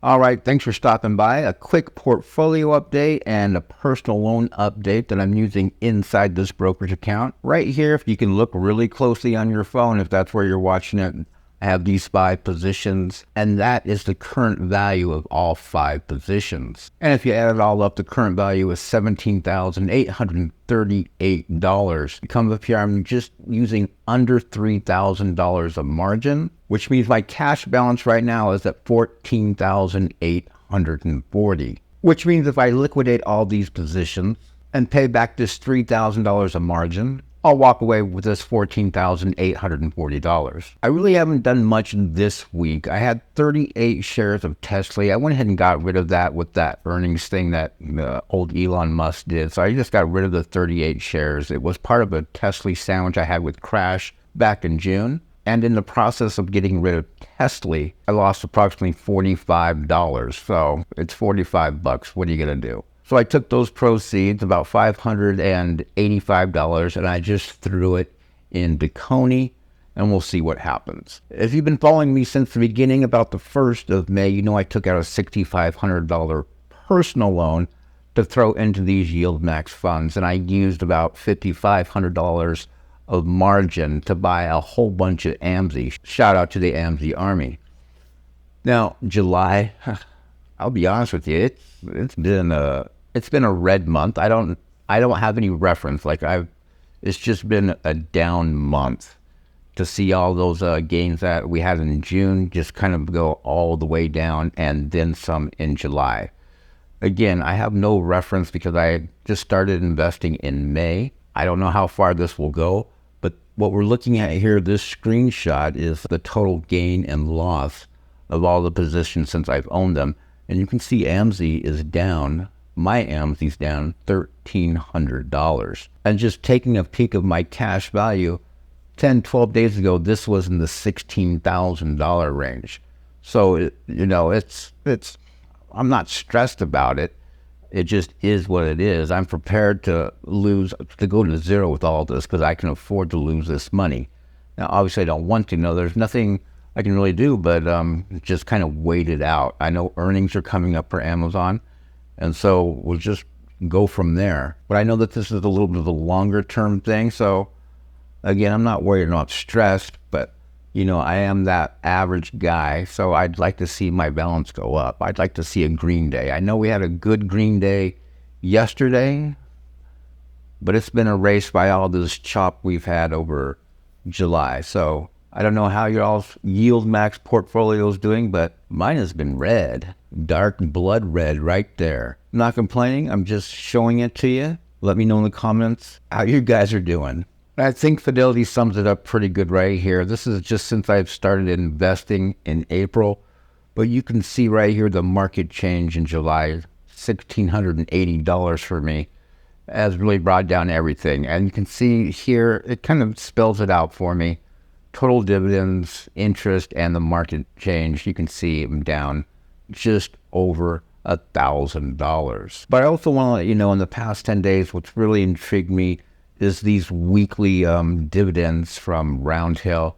All right, thanks for stopping by. A quick portfolio update and a personal loan update that I'm using inside this brokerage account. Right here, if you can look really closely on your phone, if that's where you're watching it, I have these 5 positions, and that is the current value of all 5 positions. And if you add it all up, the current value is $17,838. It comes up here, I'm just using under $3,000 of margin, which means my cash balance right now is at $14,840. Which means if I liquidate all these positions and pay back this $3,000 of margin, I'll walk away with this $14,840. I really haven't done much this week. I had 38 shares of Tesla. I went ahead and got rid of that with that earnings thing that old Elon Musk did. So I just got rid of the 38 shares. It was part of a Tesla sandwich I had with Crash back in June. And in the process of getting rid of Tesla, I lost approximately $45. So it's $45. What are you going to do? So I took those proceeds, about $585, and I just threw it into Coney, and we'll see what happens. If you've been following me since the beginning, about the 1st of May, you know I took out a $6,500 personal loan to throw into these yield max funds, and I used about $5,500 of margin to buy a whole bunch of AMZY. Shout out to the AMZY Army. Now, July, I'll be honest with you, it's been a red month. I don't have any reference. It's just been a down month to see all those gains that we had in June just kind of go all the way down and then some in July. Again, I have no reference because I just started investing in May. I don't know how far this will go, but what we're looking at here, this screenshot is the total gain and loss of all the positions since I've owned them. And you can see AMZY is down. My AMZY's down $1,300. And just taking a peek of my cash value, 10, 12 days ago, this was in the $16,000 range. So, I'm not stressed about it. It just is what it is. I'm prepared to go to zero with all this because I can afford to lose this money. Now, obviously, I don't want to. No, there's nothing I can really do, but just kind of wait it out. I know earnings are coming up for Amazon, and so we'll just go from there. But I know that this is a little bit of a longer term thing, so again, I'm not worried, I'm not stressed, but I am that average guy, so I'd like to see my balance go up. I'd like to see a green day. I know we had a good green day yesterday, but it's been erased by all this chop we've had over July. So I don't know how your all's yield max portfolio is doing, but mine has been red, dark blood red right there. I'm not complaining. I'm just showing it to you. Let me know in the comments how you guys are doing. I think Fidelity sums it up pretty good right here. This is just since I've started investing in April, but you can see right here the market change in July, $1,680 for me, has really brought down everything. And you can see here, it kind of spells it out for me. Total dividends, interest, and the market change, you can see them down just over $1,000. But I also want to let you know, in the past 10 days, what's really intrigued me is these weekly dividends from Roundhill.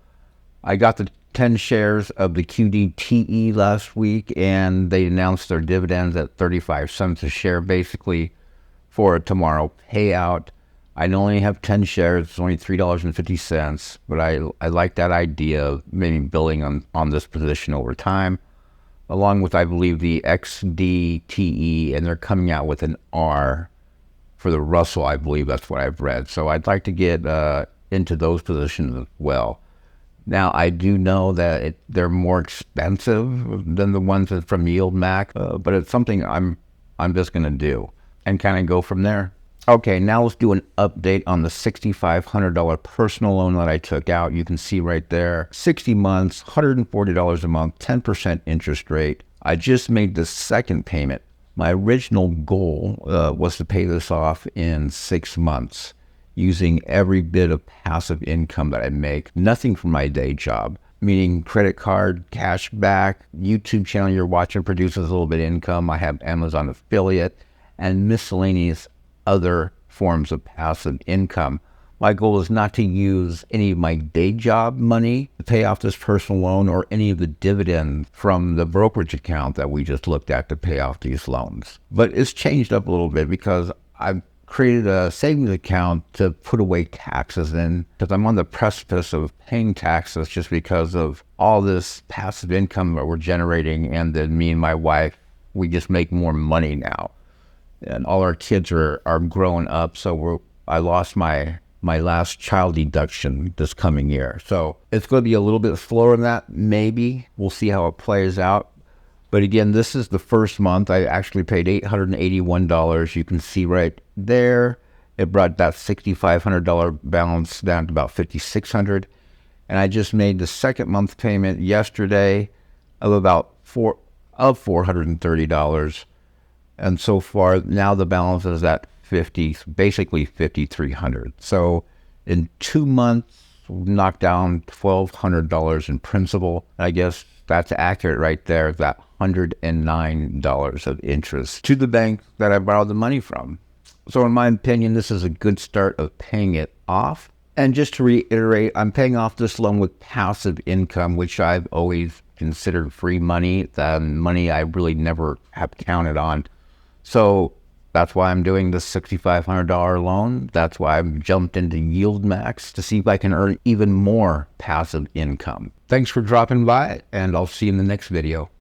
I got the 10 shares of the QDTE last week, and they announced their dividends at 35 cents a share, basically for a tomorrow payout. I only have 10 shares, it's only $3.50, but I like that idea of maybe building on this position over time, along with, I believe, the XDTE, and they're coming out with an R for the Russell, I believe that's what I've read. So I'd like to get into those positions as well. Now, I do know that they're more expensive than the ones from Yield Mac, but it's something I'm just going to do and kind of go from there. Okay, now let's do an update on the $6,500 personal loan that I took out. You can see right there, 60 months, $140 a month, 10% interest rate. I just made the second payment. My original goal was to pay this off in 6 months using every bit of passive income that I make, nothing from my day job, meaning credit card, cash back, YouTube channel you're watching produces a little bit of income. I have Amazon affiliate and miscellaneous other forms of passive income. My goal is not to use any of my day job money to pay off this personal loan or any of the dividend from the brokerage account that we just looked at to pay off these loans. But it's changed up a little bit because I've created a savings account to put away taxes in, because I'm on the precipice of paying taxes just because of all this passive income that we're generating. And then me and my wife, we just make more money now. And all our kids are growing up. So I lost my last child deduction this coming year. So it's going to be a little bit slower than that. Maybe we'll see how it plays out. But again, this is the first month. I actually paid $881. You can see right there, it brought that $6,500 balance down to about $5,600. And I just made the second month payment yesterday of about $430. And so far, now the balance is at basically $5,300. So in 2 months, we knocked down $1,200 in principal. I guess that's accurate right there, that $109 of interest to the bank that I borrowed the money from. So in my opinion, this is a good start of paying it off. And just to reiterate, I'm paying off this loan with passive income, which I've always considered free money, the money I really never have counted on. So that's why I'm doing this $6,500 loan. That's why I've jumped into Yield Max to see if I can earn even more passive income. Thanks for dropping by, and I'll see you in the next video.